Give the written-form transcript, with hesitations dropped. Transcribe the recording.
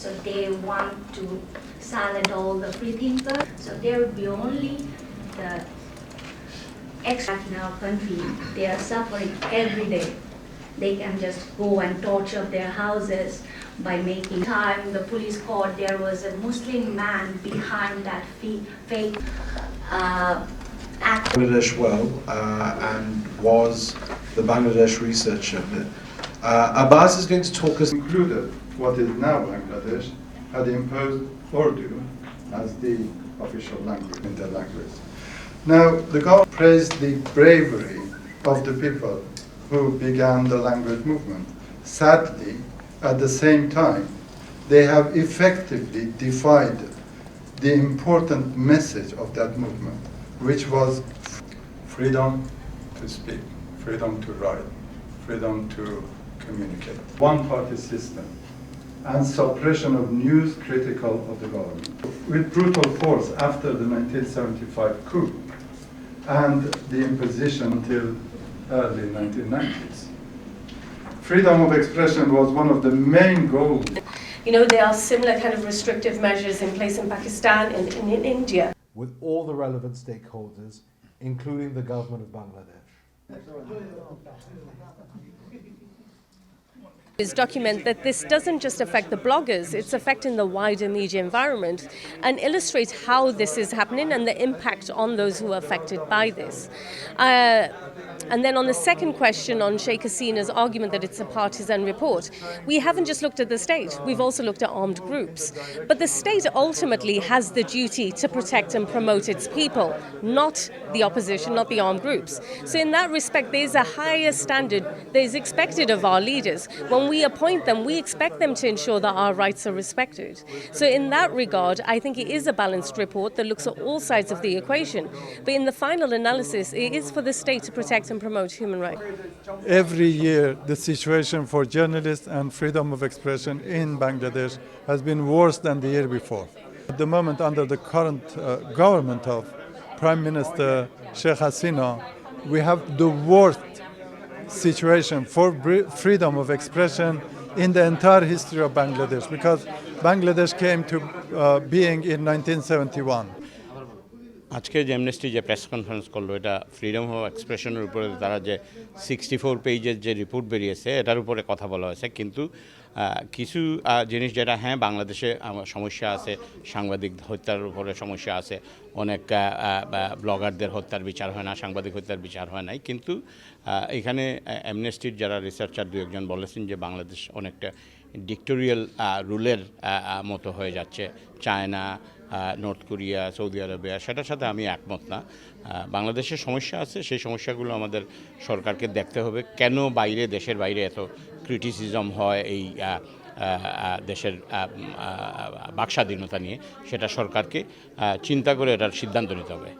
So they want to silence all the free thinkers. So there will be only the extra in our country. They are suffering every day. They can just go and torture their houses by making time. The police caught there was a Muslim man behind that fake act. Bangladesh well and was the Bangladesh researcher. Abbas is going to talk us included what is now Bangladesh had imposed Urdu as the official language in their language. Now the government praised the bravery of the people who began the language movement. Sadly, at the same time, they have effectively defied the important message of that movement, which was freedom to speak, freedom to write, freedom to communicate. One-party system and suppression of news critical of the government. With brutal force after the 1975 coup and the imposition until early 1990s. Freedom of expression was one of the main goals. You know, there are similar kind of restrictive measures in place in Pakistan and in India. With all the relevant stakeholders, including the government of Bangladesh. Is document that this doesn't just affect the bloggers, it's affecting the wider media environment, and illustrate how this is happening and the impact on those who are affected by this. And then on the second question on Sheikh Hasina's argument that it's a partisan report, we haven't just looked at the state, we've also looked at armed groups. But the state ultimately has the duty to protect and promote its people, not the opposition, not the armed groups. So in that respect, there's a higher standard that is expected of our leaders. When we appoint them, we expect them to ensure that our rights are respected. So in that regard, I think it is a balanced report that looks at all sides of the equation. But in the final analysis, it is for the state to protect and promote human rights. Every year, the situation for journalists and freedom of expression in Bangladesh has been worse than the year before. At the moment, under the current government of Prime Minister Sheikh Hasina, we have the worst situation for freedom of expression in the entire history of Bangladesh, because Bangladesh came to being in 1971. আজকে যে amnesty যে press conference করলো, এটা freedom of এক্সপ্রেশনের উপরে তারা যে 64 পেজের যে রিপোর্ট বেরিয়েছে এটার উপরে কথা বলা হয়েছে। কিন্তু কিছু জিনিস যেটা হ্যাঁ বাংলাদেশে সমস্যা আছে, সাংবাদিক হত্যার উপরে সমস্যা আছে, অনেক ব্লগারদের হত্যার বিচার হয় না, সাংবাদিক হত্যার বিচার হয় নাই। কিন্তু এখানে অ্যামনেস্টির যারা রিসার্চার দু একজন বলেছেন যে বাংলাদেশ অনেকটা ডিক্টোরিয়াল রুলের মতো হয়ে যাচ্ছে, China, north Korea, Saudi Arabia, সেটার সাথে আমি একমত না। বাংলাদেশের সমস্যা আছে, সেই সমস্যাগুলো আমাদের সরকারকে দেখতে হবে। কেন বাইরে, দেশের বাইরে এত ক্রিটিসিজম হয় এই দেশের বাকস্বাধীনতা নিয়ে, সেটা সরকারকে চিন্তা করে এটার সিদ্ধান্ত নিতে হবে।